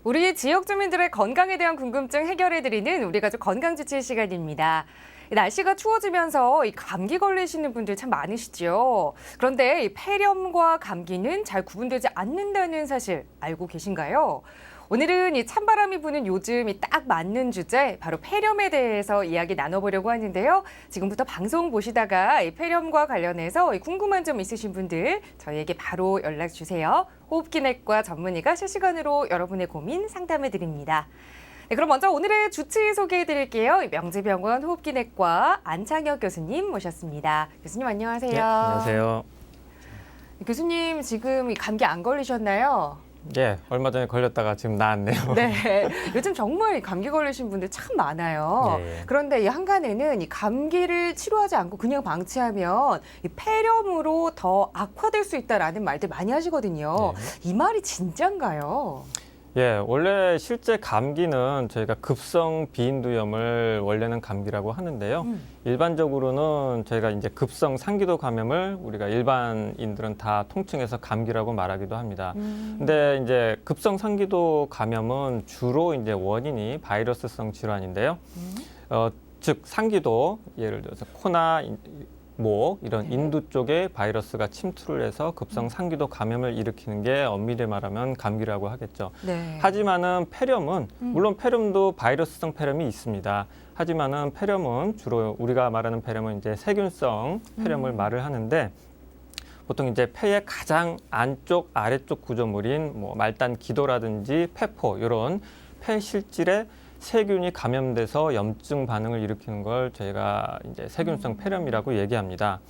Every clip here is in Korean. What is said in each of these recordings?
우리 지역 주민들의 건강에 대한 궁금증 해결해드리는 우리 가족 건강주치 시간입니다. 날씨가 추워지면서 이 감기 걸리시는 분들 참 많으시죠. 그런데 이 폐렴과 감기는 잘 구분되지 않는다는 사실 알고 계신가요? 오늘은 이 찬바람이 부는 요즘이 딱 맞는 주제, 바로 폐렴에 대해서 이야기 나눠보려고 하는데요. 지금부터 방송 보시다가 이 폐렴과 관련해서 궁금한 점 있으신 분들 저희에게 바로 연락 주세요. 호흡기내과 전문의가 실시간으로 여러분의 고민 상담해드립니다. 네, 그럼 먼저 오늘의 주치 소개해드릴게요. 명지병원 호흡기내과 안창혁 교수님 모셨습니다. 교수님 안녕하세요. 네, 안녕하세요. 교수님 지금 이 감기 안 걸리셨나요? 예, 얼마 전에 걸렸다가 지금 나았네요. 네, 요즘 정말 감기 걸리신 분들 참 많아요. 예. 그런데 이 한간에는 이 감기를 치료하지 않고 그냥 방치하면 이 폐렴으로 더 악화될 수 있다라는 말들 많이 하시거든요. 이 말이 진짠가요? 예, 원래 실제 감기는 저희가 급성 비인두염을 원래는 감기라고 하는데요. 일반적으로는 저희가 이제 급성 상기도 감염을 우리가 일반인들은 다 통칭해서 감기라고 말하기도 합니다. 근데 이제 급성 상기도 감염은 주로 이제 원인이 바이러스성 질환인데요. 즉 상기도 예를 들어서 코나 목 이런 인두 쪽에 바이러스가 침투를 해서 급성 상기도 감염을 일으키는 게 엄밀히 말하면 감기라고 하겠죠. 네. 하지만은 폐렴은 물론 폐렴도 바이러스성 폐렴이 있습니다. 하지만은 폐렴은 주로 우리가 말하는 폐렴은 이제 세균성 폐렴을 말을 하는데 보통 이제 폐의 가장 안쪽 아래쪽 구조물인 뭐 말단 기도라든지 폐포 이런 폐 실질에 세균이 감염돼서 염증 반응을 일으키는 걸 저희가 이제 세균성 폐렴이라고 얘기합니다.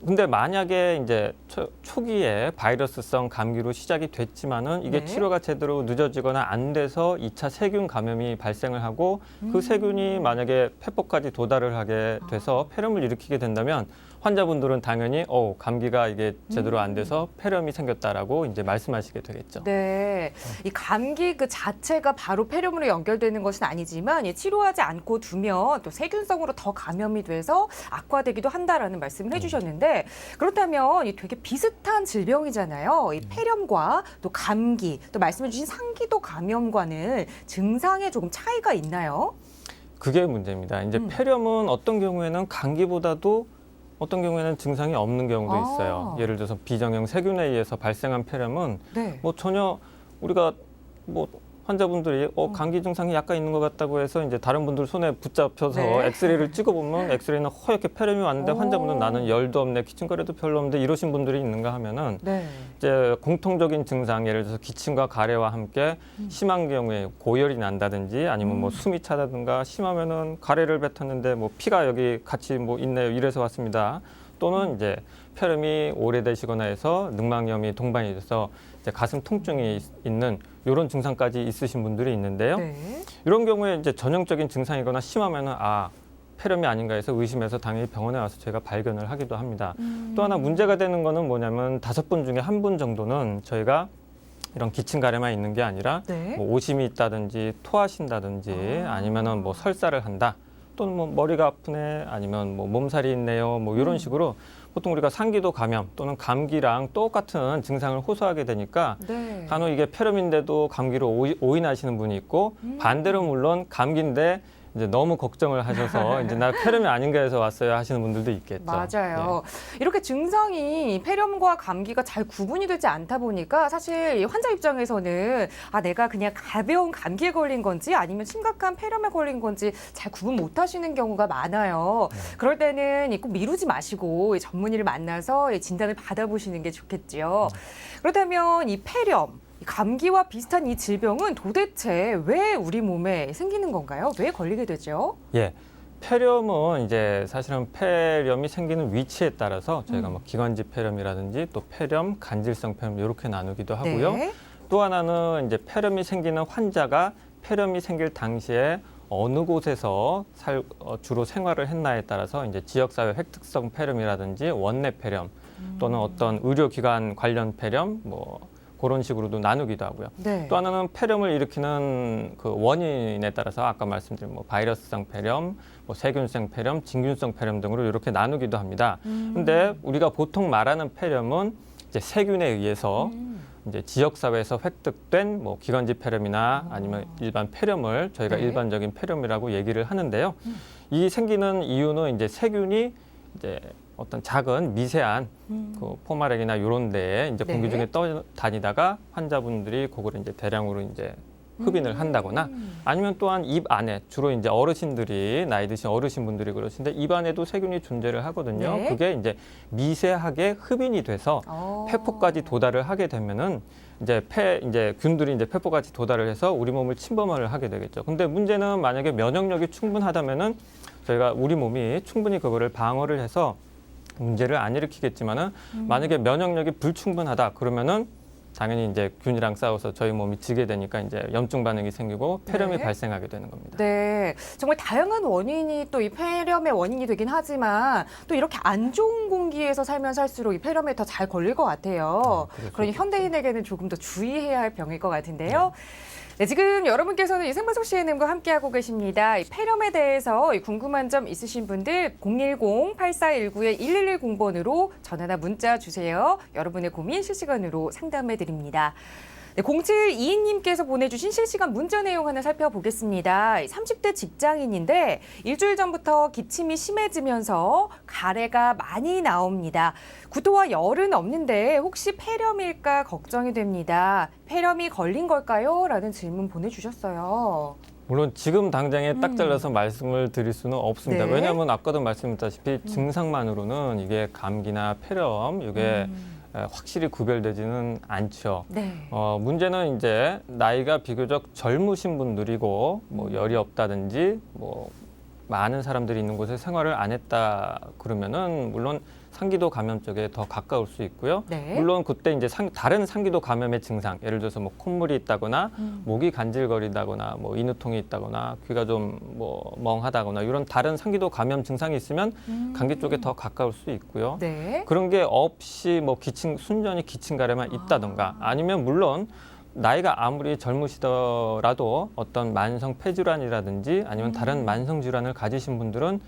근데 만약에 이제 초기에 바이러스성 감기로 시작이 됐지만은 이게 치료가 제대로 늦어지거나 안 돼서 2차 세균 감염이 발생을 하고 그 세균이 만약에 폐포까지 도달을 하게 돼서 폐렴을 일으키게 된다면 환자분들은 당연히 감기가 이게 제대로 안 돼서 폐렴이 생겼다라고 이제 말씀하시게 되겠죠. 네, 이 감기 그 자체가 바로 폐렴으로 연결되는 것은 아니지만 치료하지 않고 두면 또 세균성으로 더 감염이 돼서 악화되기도 한다라는 말씀을 해주셨는데 그렇다면 이 되게 비슷한 질병이잖아요. 이 폐렴과 또 감기, 또 말씀해주신 상기도 감염과는 증상에 조금 차이가 있나요? 그게 문제입니다. 이제 폐렴은 어떤 경우에는 감기보다도 어떤 경우에는 증상이 없는 경우도 있어요. 예를 들어서 비정형 세균에 의해서 발생한 폐렴은 뭐 전혀 우리가 뭐 환자분들이 감기 증상이 약간 있는 것 같다고 해서 이제 다른 분들 손에 붙잡혀서 엑스레이를 찍어보면 엑스레이는 허옇게 폐렴이 왔는데 환자분은 나는 열도 없네, 기침거리도 별로 없는데 이러신 분들이 있는가 하면은 이제 공통적인 증상 예를 들어서 기침과 가래와 함께 심한 경우에 고열이 난다든지 아니면 뭐 숨이 차다든가 심하면은 가래를 뱉었는데 뭐 피가 여기 같이 뭐 있네요 이래서 왔습니다. 또는 이제 폐렴이 오래되시거나 해서 늑막염이 동반이 돼서 이제 가슴 통증이 있는 이런 증상까지 있으신 분들이 있는데요. 이런 경우에 이제 전형적인 증상이거나 심하면은 폐렴이 아닌가 해서 의심해서 당연히 병원에 와서 저희가 발견을 하기도 합니다. 또 하나 문제가 되는 거는 뭐냐면 5분 중에 1분 정도는 저희가 이런 기침 가래만 있는 게 아니라 뭐 오심이 있다든지 토하신다든지 아니면은 뭐 설사를 한다. 또는 뭐 머리가 아프네 아니면 뭐 몸살이 있네요 뭐 이런 식으로 보통 우리가 상기도 감염 또는 감기랑 똑같은 증상을 호소하게 되니까 간혹 이게 폐렴인데도 감기로 오인하시는 분이 있고 반대로 물론 감기인데 이제 너무 걱정을 하셔서 이제 나 폐렴이 아닌가 해서 왔어요 하시는 분들도 있겠죠. 맞아요. 이렇게 증상이 폐렴과 감기가 잘 구분이 되지 않다 보니까 사실 환자 입장에서는 내가 그냥 가벼운 감기에 걸린 건지 아니면 심각한 폐렴에 걸린 건지 잘 구분 못 하시는 경우가 많아요. 그럴 때는 꼭 미루지 마시고 전문의를 만나서 진단을 받아보시는 게 좋겠죠. 그렇다면 이 폐렴, 감기와 비슷한 이 질병은 도대체 왜 우리 몸에 생기는 건가요? 왜 걸리게 되죠? 예. 폐렴은 이제 사실은 폐렴이 생기는 위치에 따라서 저희가 뭐 기관지 폐렴이라든지 또 폐렴, 간질성 폐렴 이렇게 나누기도 하고요. 또 하나는 이제 폐렴이 생기는 환자가 폐렴이 생길 당시에 어느 곳에서 주로 생활을 했나에 따라서 이제 지역사회 획득성 폐렴이라든지 원내 폐렴 또는 어떤 의료기관 관련 폐렴 뭐 그런 식으로도 나누기도 하고요. 또 하나는 폐렴을 일으키는 그 원인에 따라서 아까 말씀드린 뭐 바이러스성 폐렴, 뭐 세균성 폐렴, 진균성 폐렴 등으로 이렇게 나누기도 합니다. 근데 우리가 보통 말하는 폐렴은 이제 세균에 의해서 이제 지역 사회에서 획득된 뭐 기관지 폐렴이나 아니면 일반 폐렴을 저희가 네. 일반적인 폐렴이라고 얘기를 하는데요. 이 생기는 이유는 이제 세균이 이제 어떤 작은 미세한 그 포마렉이나 이런 데에 이제 공기 네. 중에 떠다니다가 환자분들이 그거를 이제 대량으로 이제 흡인을 한다거나 아니면 또한 입 안에 주로 이제 어르신들이 나이 드신 어르신분들이 그러신데 입 안에도 세균이 존재를 하거든요. 네. 그게 이제 미세하게 흡인이 돼서 폐포까지 도달을 하게 되면은 이제 균들이 이제 폐포까지 도달을 해서 우리 몸을 침범을 하게 되겠죠. 근데 문제는 만약에 면역력이 충분하다면은 저희가 우리 몸이 충분히 그거를 방어를 해서 문제를 안 일으키겠지만은 만약에 면역력이 불충분하다 그러면은 당연히 이제 균이랑 싸워서 저희 몸이 지게 되니까 이제 염증 반응이 생기고 폐렴이 네. 발생하게 되는 겁니다. 네, 정말 다양한 원인이 또 이 폐렴의 원인이 되긴 하지만 또 이렇게 안 좋은 공기에서 살면 살수록 이 폐렴에 더 잘 걸릴 것 같아요. 그러니 현대인에게는 조금 더 주의해야 할 병일 것 같은데요. 네, 지금 여러분께서는 이 생방송 CNN과 함께하고 계십니다. 이 폐렴에 대해서 궁금한 점 있으신 분들 010-8419-1110번으로 전화나 문자 주세요. 여러분의 고민 실시간으로 상담해 드립니다. 네, 0722님께서 보내주신 실시간 문자 내용 하나 살펴보겠습니다. 30대 직장인인데 일주일 전부터 기침이 심해지면서 가래가 많이 나옵니다. 구토와 열은 없는데 혹시 폐렴일까 걱정이 됩니다. 폐렴이 걸린 걸까요? 라는 질문 보내주셨어요. 물론 지금 당장에 딱 잘라서 말씀을 드릴 수는 없습니다. 네. 왜냐하면 아까도 말씀드렸다시피 증상만으로는 이게 감기나 폐렴 이게 확실히 구별되지는 않죠. 네. 문제는 이제 나이가 비교적 젊으신 분들이고 뭐 열이 없다든지 뭐 많은 사람들이 있는 곳에 생활을 안 했다 그러면은 물론 상기도 감염 쪽에 더 가까울 수 있고요. 네. 물론 그때 이제 다른 상기도 감염의 증상, 예를 들어서 뭐 콧물이 있다거나 목이 간질거리다거나 뭐 인후통이 있다거나 귀가 좀 뭐 멍하다거나 이런 다른 상기도 감염 증상이 있으면 감기 쪽에 더 가까울 수 있고요. 네. 그런 게 없이 뭐 순전히 기침 가래만 있다던가 아니면 물론 나이가 아무리 젊으시더라도 어떤 만성 폐질환이라든지 아니면 다른 만성 질환을 가지신 분들은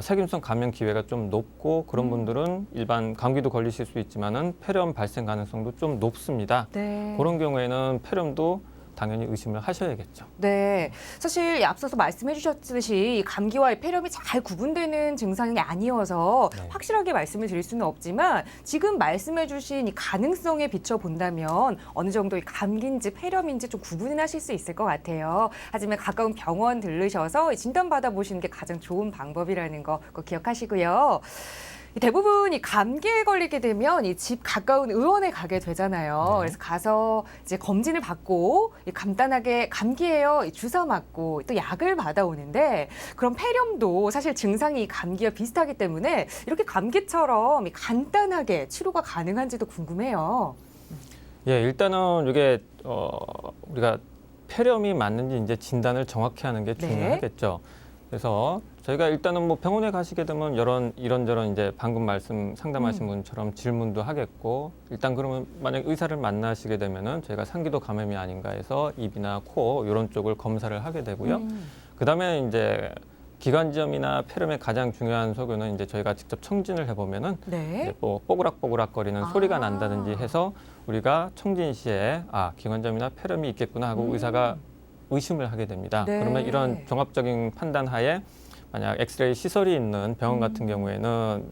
세균성 감염 기회가 좀 높고 그런 분들은 일반 감기도 걸리실 수 있지만은 폐렴 발생 가능성도 좀 높습니다. 네. 그런 경우에는 폐렴도 당연히 의심을 하셔야겠죠. 네, 사실 앞서서 말씀해 주셨듯이 이 감기와 이 폐렴이 잘 구분되는 증상이 아니어서 네. 확실하게 말씀을 드릴 수는 없지만 지금 말씀해 주신 이 가능성에 비춰본다면 어느 정도 이 감기인지 폐렴인지 좀 구분을 하실 수 있을 것 같아요. 하지만 가까운 병원 들르셔서 진단 받아보시는 게 가장 좋은 방법이라는 거 꼭 기억하시고요. 대부분 이 감기에 걸리게 되면 이 집 가까운 의원에 가게 되잖아요. 네. 그래서 가서 이제 검진을 받고 간단하게 감기예요, 주사 맞고 또 약을 받아오는데 그럼 폐렴도 사실 증상이 감기와 비슷하기 때문에 이렇게 감기처럼 간단하게 치료가 가능한지도 궁금해요. 예, 일단은 이게 우리가 폐렴이 맞는지 이제 진단을 정확히 하는 게 네. 중요하겠죠. 그래서 저희가 일단은 뭐 병원에 가시게 되면 이런저런 이제 방금 상담하신 분처럼 질문도 하겠고 일단 그러면 만약 의사를 만나시게 되면은 저희가 상기도 감염이 아닌가 해서 입이나 코 이런 쪽을 검사를 하게 되고요. 그다음에 이제 기관지염이나 폐렴의 가장 중요한 소견은 이제 저희가 직접 청진을 해보면은 네. 이제 뭐 뽀그락뽀그락거리는 소리가 난다든지 해서 우리가 청진 시에 기관지염이나 폐렴이 있겠구나 하고 의사가 의심을 하게 됩니다. 네. 그러면 이런 종합적인 판단하에 만약 엑스레이 시설이 있는 병원 같은 경우에는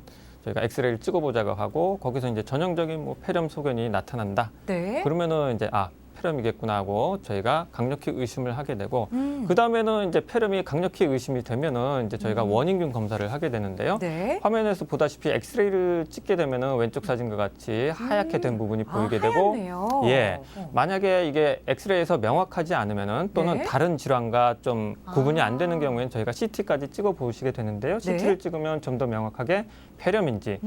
저희가 엑스레이를 찍어보자고 하고 거기서 이제 전형적인 뭐 폐렴 소견이 나타난다. 네. 그러면은 이제 폐렴이겠구나 하고 저희가 강력히 의심을 하게 되고 그 다음에는 이제 폐렴이 강력히 의심이 되면은 이제 저희가 원인균 검사를 하게 되는데요. 네. 화면에서 보다시피 엑스레이를 찍게 되면은 왼쪽 사진과 같이 하얗게 된 부분이 보이게 되고 하얗네요. 예. 만약에 이게 엑스레이에서 명확하지 않으면은 또는 네. 다른 질환과 좀 구분이 안 되는 경우에는 저희가 CT까지 찍어 보시게 되는데요. CT를 찍으면 좀 더 명확하게 폐렴인지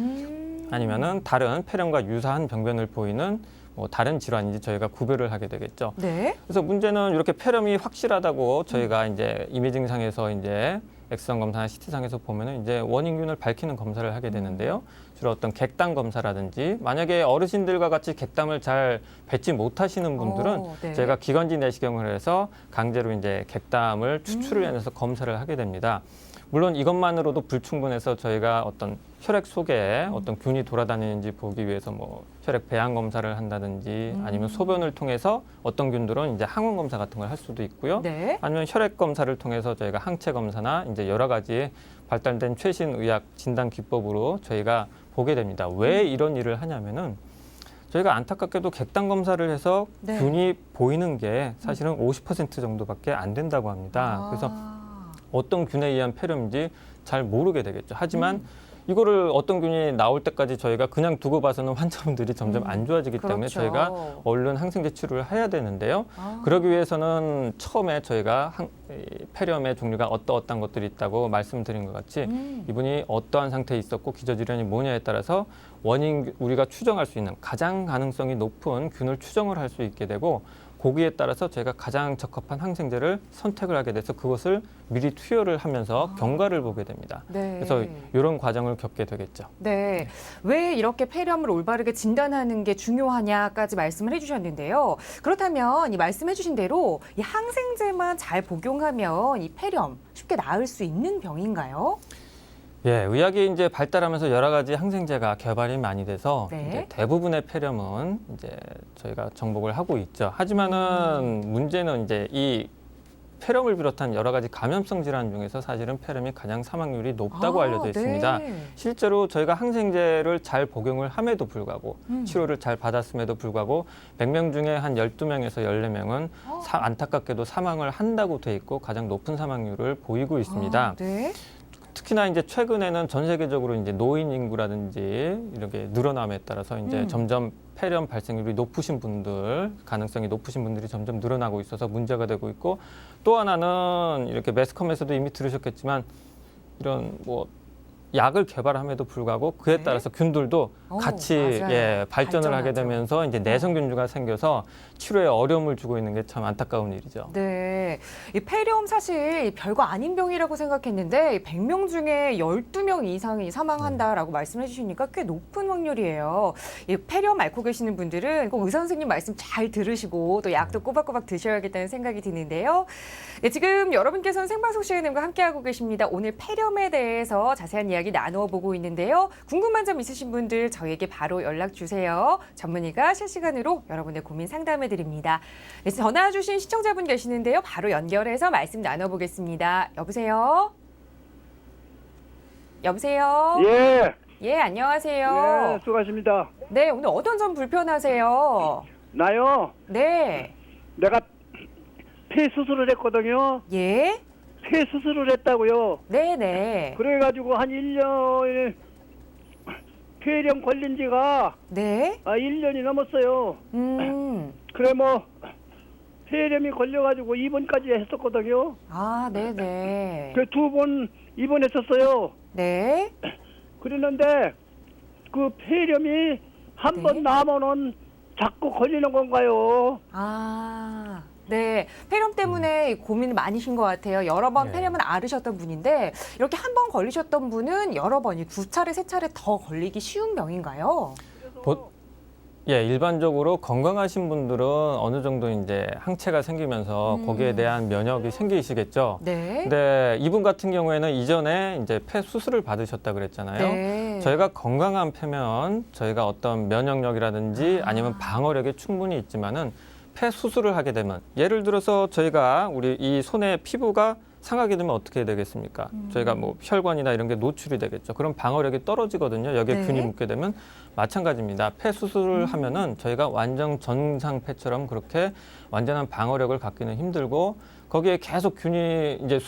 아니면은 다른 폐렴과 유사한 병변을 보이는 뭐 다른 질환인지 저희가 구별을 하게 되겠죠. 네. 그래서 문제는 이렇게 폐렴이 확실하다고 저희가 이제 이미징상에서 이제 엑스선 검사나 CT상에서 보면은 이제 원인균을 밝히는 검사를 하게 되는데요. 주로 어떤 객담 검사라든지 만약에 어르신들과 같이 객담을 잘 뱉지 못하시는 분들은 네. 저희가 기관지 내시경을 해서 강제로 이제 객담을 추출을 해내서 검사를 하게 됩니다. 물론 이것만으로도 불충분해서 저희가 어떤 혈액 속에 어떤 균이 돌아다니는지 보기 위해서 뭐 혈액 배양 검사를 한다든지 아니면 소변을 통해서 어떤 균들은 이제 항원 검사 같은 걸 할 수도 있고요. 네. 아니면 혈액 검사를 통해서 저희가 항체 검사나 이제 여러 가지 발달된 최신 의학 진단 기법으로 저희가 보게 됩니다. 왜 이런 일을 하냐면은 저희가 안타깝게도 객단 검사를 해서 네. 균이 보이는 게 사실은 50% 정도밖에 안 된다고 합니다. 그래서 어떤 균에 의한 폐렴인지 잘 모르게 되겠죠. 하지만 이거를 어떤 균이 나올 때까지 저희가 그냥 두고 봐서는 환자분들이 점점 안 좋아지기 때문에 그렇죠. 저희가 얼른 항생제 치료를 해야 되는데요. 그러기 위해서는 처음에 저희가 이 폐렴의 종류가 어떠한 것들이 있다고 말씀드린 것 같이 이분이 어떠한 상태에 있었고 기저질환이 뭐냐에 따라서 원인 우리가 추정할 수 있는 가장 가능성이 높은 균을 추정을 할 수 있게 되고 거기에 따라서 저희가 가장 적합한 항생제를 선택을 하게 돼서 그것을 미리 투여를 하면서 경과를 보게 됩니다. 네. 그래서 이런 과정을 겪게 되겠죠. 네. 왜 이렇게 폐렴을 올바르게 진단하는 게 중요하냐까지 말씀을 해주셨는데요. 그렇다면 이 말씀해주신 대로 이 항생제만 잘 복용하면 이 폐렴 쉽게 나을 수 있는 병인가요? 예, 의학이 이제 발달하면서 여러 가지 항생제가 개발이 많이 돼서 네. 이제 대부분의 폐렴은 이제 저희가 정복을 하고 있죠. 하지만은 문제는 이제 이 폐렴을 비롯한 여러 가지 감염성 질환 중에서 사실은 폐렴이 가장 사망률이 높다고 알려져 있습니다. 네. 실제로 저희가 항생제를 잘 복용을 함에도 불구하고 치료를 잘 받았음에도 불구하고 100명 중에 한 12명에서 14명은 안타깝게도 사망을 한다고 돼 있고 가장 높은 사망률을 보이고 있습니다. 네. 특히나 이제 최근에는 전 세계적으로 이제 노인 인구라든지 이렇게 늘어남에 따라서 이제 점점 폐렴 발생률이 높으신 분들, 가능성이 높으신 분들이 점점 늘어나고 있어서 문제가 되고 있고 또 하나는 이렇게 매스컴에서도 이미 들으셨겠지만 이런 뭐 약을 개발함에도 불구하고 그에 네. 따라서 균들도 같이 맞아요. 발전을 하게 발전하죠. 되면서 이제 내성균류가 생겨서 치료에 어려움을 주고 있는 게 참 안타까운 일이죠. 네. 이 폐렴 사실 별거 아닌 병이라고 생각했는데 100명 중에 12명 이상이 사망한다라고 말씀해 주시니까 꽤 높은 확률이에요. 이 폐렴 앓고 계시는 분들은 꼭 의사 선생님 말씀 잘 들으시고 또 약도 꼬박꼬박 드셔야겠다는 생각이 드는데요. 네, 지금 여러분께서는 생방송 시간과 함께하고 계십니다. 오늘 폐렴에 대해서 자세한 이야기 나누어 보고 있는데요. 궁금한 점 있으신 분들 저희에게 바로 연락 주세요. 전문의가 실시간으로 여러분의 고민 상담해 드립니다. 네, 전화 주신 시청자분 계시는데요. 바로 연결해서 말씀 나눠보겠습니다. 여보세요? 여보세요? 예, 예, 안녕하세요. 예, 수고하십니다. 네, 오늘 어떤 점 불편하세요? 나요, 네. 내가 폐 수술을 했거든요. 예? 폐 수술을 했다고요. 네네. 그래가지고 한 1년 폐렴 걸린 지가 네? 1년이 넘었어요. 그래 뭐 폐렴이 걸려가지고 입원까지 했었거든요. 아, 네네. 그 2번 입원했었어요. 네? 그랬는데 그 폐렴이 한 번 네. 나면은 자꾸 걸리는 건가요? 아, 네. 폐렴 때문에 고민 많으신 것 같아요. 여러 번 네. 폐렴을 앓으셨던 분인데 이렇게 한 번 걸리셨던 분은 여러 번이 2차례, 3차례 더 걸리기 쉬운 병인가요? 예, 일반적으로 건강하신 분들은 어느 정도 이제 항체가 생기면서 거기에 대한 면역이 생기시겠죠. 네. 근데 이분 같은 경우에는 이전에 이제 폐 수술을 받으셨다 그랬잖아요. 네. 저희가 건강한 폐면 저희가 어떤 면역력이라든지 아니면 방어력이 충분히 있지만은 폐 수술을 하게 되면 예를 들어서 저희가 우리 이 손의 피부가 상하게 되면 어떻게 되겠습니까? 저희가 뭐 혈관이나 이런 게 노출이 되겠죠. 그럼 방어력이 떨어지거든요. 여기에 네. 균이 묻게 되면 마찬가지입니다. 폐 수술을 하면은 저희가 완전 정상 폐처럼 그렇게 완전한 방어력을 갖기는 힘들고 거기에 계속 균이 이제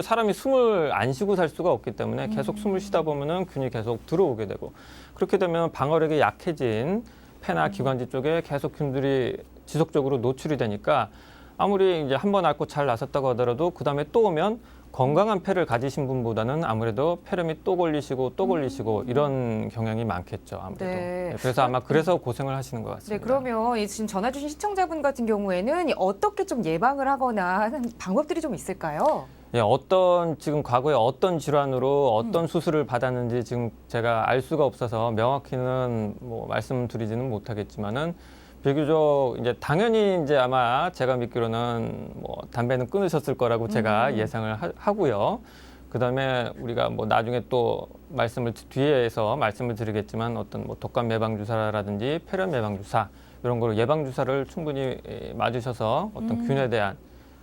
사람이 숨을 안 쉬고 살 수가 없기 때문에 계속 숨을 쉬다 보면은 균이 계속 들어오게 되고 그렇게 되면 방어력이 약해진 폐나 기관지 쪽에 계속 균들이 지속적으로 노출이 되니까 아무리 이제 한 번 앓고 잘 나섰다고 하더라도 그 다음에 또 오면 건강한 폐를 가지신 분보다는 아무래도 폐렴이 또 걸리시고 이런 경향이 많겠죠. 아무래도. 네. 네, 그래서 아마 그래서 고생을 하시는 것 네, 같습니다. 그러면 이 지금 전화 주신 시청자분 같은 경우에는 어떻게 좀 예방을 하거나 하는 방법들이 좀 있을까요? 예, 지금 과거에 어떤 질환으로 어떤 수술을 받았는지 지금 제가 알 수가 없어서 명확히는 뭐 말씀드리지는 못하겠지만은 비교적 이제 당연히 이제 아마 제가 믿기로는 뭐 담배는 끊으셨을 거라고 제가 예상을 하고요. 그다음에 우리가 뭐 나중에 또 뒤에서 말씀을 드리겠지만 어떤 뭐 독감 예방 주사라든지 폐렴 예방 주사 이런 거로 예방 주사를 충분히 맞으셔서 어떤 균에 대한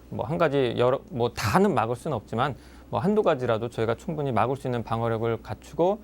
뭐 한 가지 여러 뭐 다는 막을 수는 없지만 뭐 한두 가지라도 저희가 충분히 막을 수 있는 방어력을 갖추고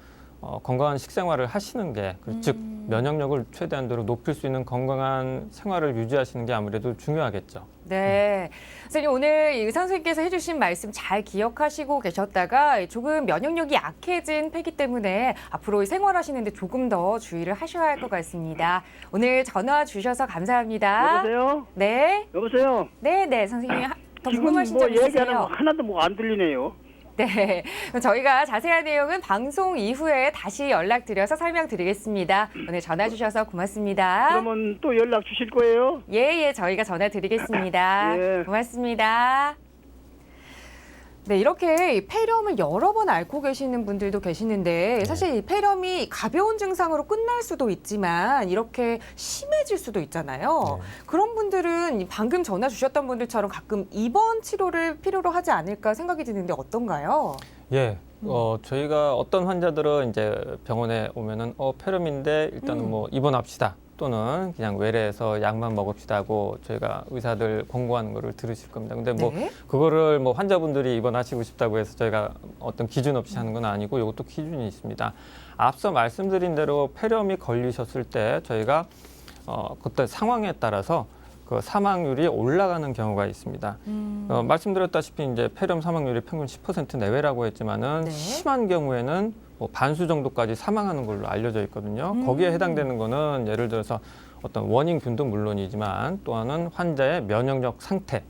건강한 식생활을 하시는 게, 즉 면역력을 최대한도로 높일 수 있는 건강한 생활을 유지하시는 게 아무래도 중요하겠죠. 네. 선생님, 오늘 이 의사 선생님께서 해주신 말씀 잘 기억하시고 계셨다가 조금 면역력이 약해진 폐기 때문에 앞으로 생활하시는데 조금 더 주의를 하셔야 할 것 같습니다. 오늘 전화 주셔서 감사합니다. 여보세요? 네. 여보세요? 네. 선생님이 더 지금 궁금하신 뭐 점 얘기하는 있으세요? 거 하나도 뭐 안 들리네요. 네. 그럼 저희가 자세한 내용은 방송 이후에 다시 연락드려서 설명드리겠습니다. 오늘 전화 주셔서 고맙습니다. 그러면 또 연락 주실 거예요? 예, 저희가 전화 드리겠습니다. 예. 고맙습니다. 네, 이렇게 이 폐렴을 여러 번 앓고 계시는 분들도 계시는데 사실 이 폐렴이 가벼운 증상으로 끝날 수도 있지만 이렇게 심해질 수도 있잖아요. 그런 분들은 방금 전화 주셨던 분들처럼 가끔 입원 치료를 필요로 하지 않을까 생각이 드는데 어떤가요? 예. 저희가 어떤 환자들은 이제 병원에 오면은 폐렴인데 일단은 뭐 입원합시다. 또는 그냥 외래에서 약만 먹읍시다 하고 저희가 의사들 권고하는 거를 들으실 겁니다. 근데 뭐 네. 그거를 뭐 환자분들이 입원하시고 싶다고 해서 저희가 어떤 기준 없이 하는 건 아니고 이것도 기준이 있습니다. 앞서 말씀드린 대로 폐렴이 걸리셨을 때 저희가 그때 상황에 따라서 그 사망률이 올라가는 경우가 있습니다. 말씀드렸다시피 이제 폐렴 사망률이 평균 10% 내외라고 했지만은 네. 심한 경우에는 뭐 반수 정도까지 사망하는 걸로 알려져 있거든요. 거기에 해당되는 거는 예를 들어서 어떤 원인균도 물론이지만 또한은 환자의 면역력 상태,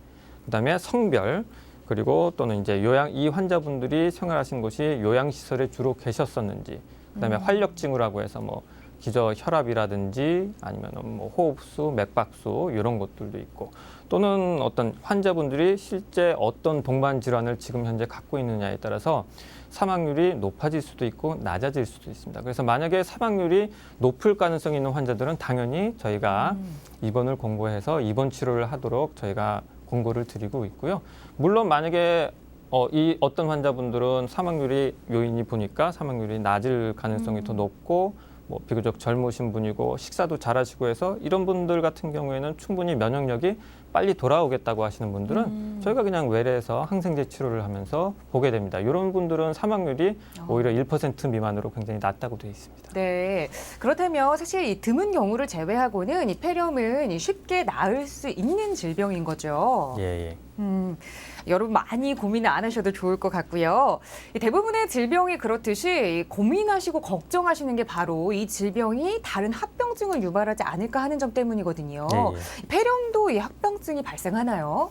그다음에 성별, 그리고 또는 이제 이 환자분들이 생활하신 곳이 요양시설에 주로 계셨었는지, 그다음에 활력증후라고 해서 뭐 기저 혈압이라든지 아니면 뭐 호흡수, 맥박수 이런 것들도 있고, 또는 어떤 환자분들이 실제 어떤 동반 질환을 지금 현재 갖고 있느냐에 따라서 사망률이 높아질 수도 있고 낮아질 수도 있습니다. 그래서 만약에 사망률이 높을 가능성이 있는 환자들은 당연히 저희가 입원을 권고해서 입원 치료를 하도록 저희가 권고를 드리고 있고요. 물론 만약에 이 어떤 환자분들은 사망률이 요인이 보니까 사망률이 낮을 가능성이 더 높고 뭐 비교적 젊으신 분이고 식사도 잘하시고 해서 이런 분들 같은 경우에는 충분히 면역력이 빨리 돌아오겠다고 하시는 분들은 저희가 그냥 외래에서 항생제 치료를 하면서 보게 됩니다. 이런 분들은 사망률이 오히려 1% 미만으로 굉장히 낮다고 되어 있습니다. 네. 그렇다면 사실 이 드문 경우를 제외하고는 이 폐렴은 쉽게 나을 수 있는 질병인 거죠. 예. 여러분 많이 고민을 안 하셔도 좋을 것 같고요. 이 대부분의 질병이 그렇듯이 고민하시고 걱정하시는 게 바로 이 질병이 다른 합병증을 유발하지 않을까 하는 점 때문이거든요. 예. 폐렴도 이 합병증이 발생하나요?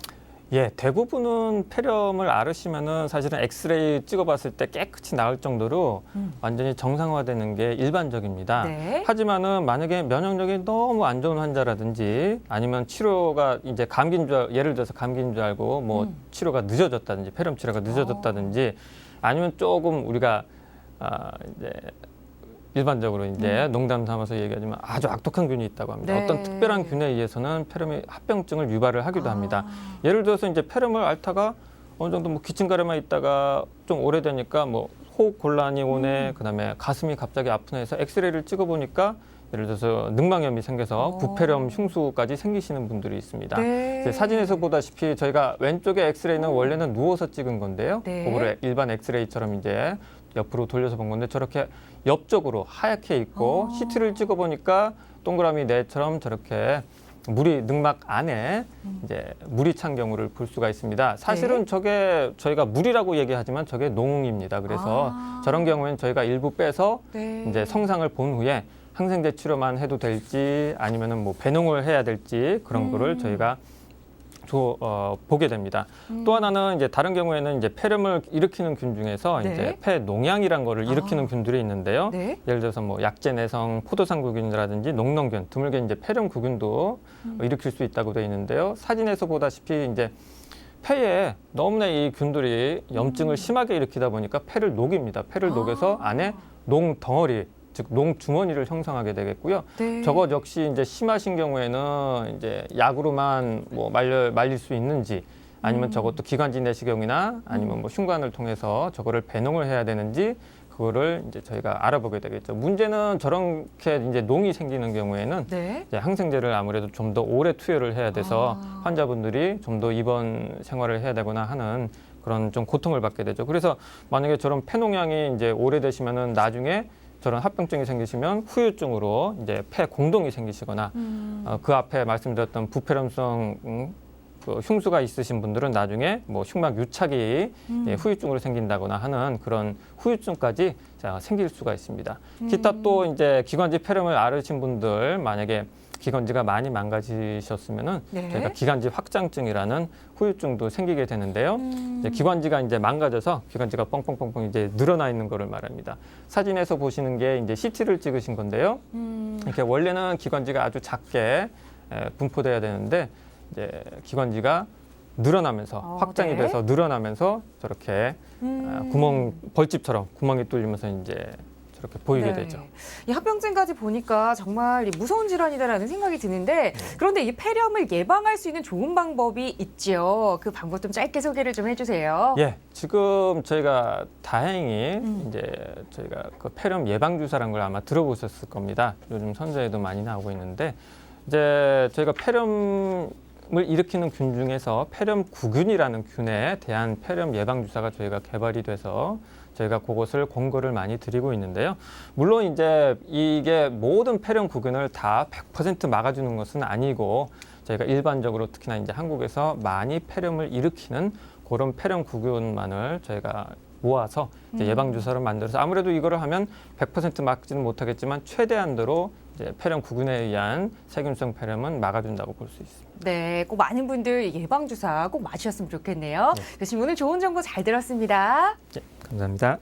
예, 대부분은 폐렴을 앓으시면은 사실은 엑스레이 찍어봤을 때 깨끗이 나을 정도로 완전히 정상화되는 게 일반적입니다. 네. 하지만은 만약에 면역력이 너무 안 좋은 환자라든지 아니면 치료가 이제 예를 들어서 감기인 줄 알고 뭐 치료가 늦어졌다든지 폐렴 치료가 늦어졌다든지 아니면 조금 우리가 이제 일반적으로 이제 농담 삼아서 얘기하지만 아주 악독한 균이 있다고 합니다. 네. 어떤 특별한 균에 의해서는 폐렴이 합병증을 유발을 하기도 합니다. 예를 들어서 이제 폐렴을 앓다가 어느 정도 뭐 기침가래만 있다가 좀 오래되니까 뭐 호흡 곤란이 오네, 그다음에 가슴이 갑자기 아프네 해서 엑스레이를 찍어보니까 예를 들어서 늑막염이 생겨서 부폐렴 흉수까지 생기시는 분들이 있습니다. 네. 이제 사진에서 보다시피 저희가 왼쪽에 엑스레이는 원래는 누워서 찍은 건데요. 네. 그거를 일반 엑스레이처럼 이제 옆으로 돌려서 본 건데 저렇게 옆쪽으로 하얗게 있고 CT를 찍어보니까 동그라미 뇌처럼 저렇게 물이 늑막 안에 이제 물이 찬 경우를 볼 수가 있습니다. 사실은 네. 저게 저희가 물이라고 얘기하지만 저게 농입니다. 그래서 저런 경우에는 저희가 일부 빼서 네. 이제 성상을 본 후에 항생제 치료만 해도 될지 아니면은 뭐 배농을 해야 될지 그런 거를 저희가 보게 됩니다. 또 하나는 이제 다른 경우에는 이제 폐렴을 일으키는 균 중에서 네. 이제 폐농양이란 거를 일으키는 균들이 있는데요. 네. 예를 들어서 뭐 약제내성 포도상구균이라든지 녹농균, 드물게 이제 폐렴구균도 일으킬 수 있다고 되어 있는데요. 사진에서 보다시피 이제 폐에 너무나 이 균들이 염증을 심하게 일으키다 보니까 폐를 녹입니다. 폐를 녹여서 안에 농덩어리, 즉 농주머니를 형성하게 되겠고요. 네. 저것 역시 이제 심하신 경우에는 이제 약으로만 뭐 말릴 수 있는지 아니면 저것도 기관지 내시경이나 아니면 뭐 흉관을 통해서 저거를 배농을 해야 되는지 그거를 이제 저희가 알아보게 되겠죠. 문제는 저렇게 이제 농이 생기는 경우에는 네. 이제 항생제를 아무래도 좀 더 오래 투여를 해야 돼서 환자분들이 좀 더 입원 생활을 해야 되거나 하는 그런 좀 고통을 받게 되죠. 그래서 만약에 저런 폐농량이 이제 오래되시면은 나중에 저런 합병증이 생기시면 후유증으로 이제 폐 공동이 생기시거나 그 앞에 말씀드렸던 부폐렴성 그 흉수가 있으신 분들은 나중에 뭐 흉막 유착이 예, 후유증으로 생긴다거나 하는 그런 후유증까지 생길 수가 있습니다. 기타 또 이제 기관지 폐렴을 앓으신 분들 만약에 기관지가 많이 망가지셨으면은 네. 저희가 기관지 확장증이라는 후유증도 생기게 되는데요. 이제 기관지가 이제 망가져서 기관지가 뻥뻥뻥뻥 이제 늘어나 있는 거를 말합니다. 사진에서 보시는 게 이제 CT를 찍으신 건데요. 이렇게 원래는 기관지가 아주 작게 분포돼야 되는데 이제 기관지가 늘어나면서 확장이 네. 돼서 늘어나면서 저렇게 구멍 벌집처럼 구멍이 뚫리면서 이제 저렇게 보이게 되죠. 이 합병증까지 보니까 정말 무서운 질환이다라는 생각이 드는데 그런데 이 폐렴을 예방할 수 있는 좋은 방법이 있죠. 그 방법 좀 짧게 소개를 좀 해주세요. 예, 지금 저희가 다행히 이제 저희가 그 폐렴 예방 주사라는 걸 아마 들어보셨을 겁니다. 요즘 선전에도 많이 나오고 있는데 이제 저희가 폐렴을 일으키는 균 중에서 폐렴구균이라는 균에 대한 폐렴 예방 주사가 저희가 개발이 돼서 저희가 그것을 권고를 많이 드리고 있는데요. 물론 이제 이게 모든 폐렴구균을 다 100% 막아주는 것은 아니고 저희가 일반적으로 특히나 이제 한국에서 많이 폐렴을 일으키는 그런 폐렴구균만을 저희가 모아서 이제 예방 주사를 만들어서 아무래도 이거를 하면 100% 막지는 못하겠지만 최대한도로 이제 폐렴구균에 의한 세균성 폐렴은 막아준다고 볼 수 있습니다. 네, 꼭 많은 분들 예방 주사 꼭 맞으셨으면 좋겠네요. 교수님 오늘 좋은 정보 잘 들었습니다. 네, 감사합니다.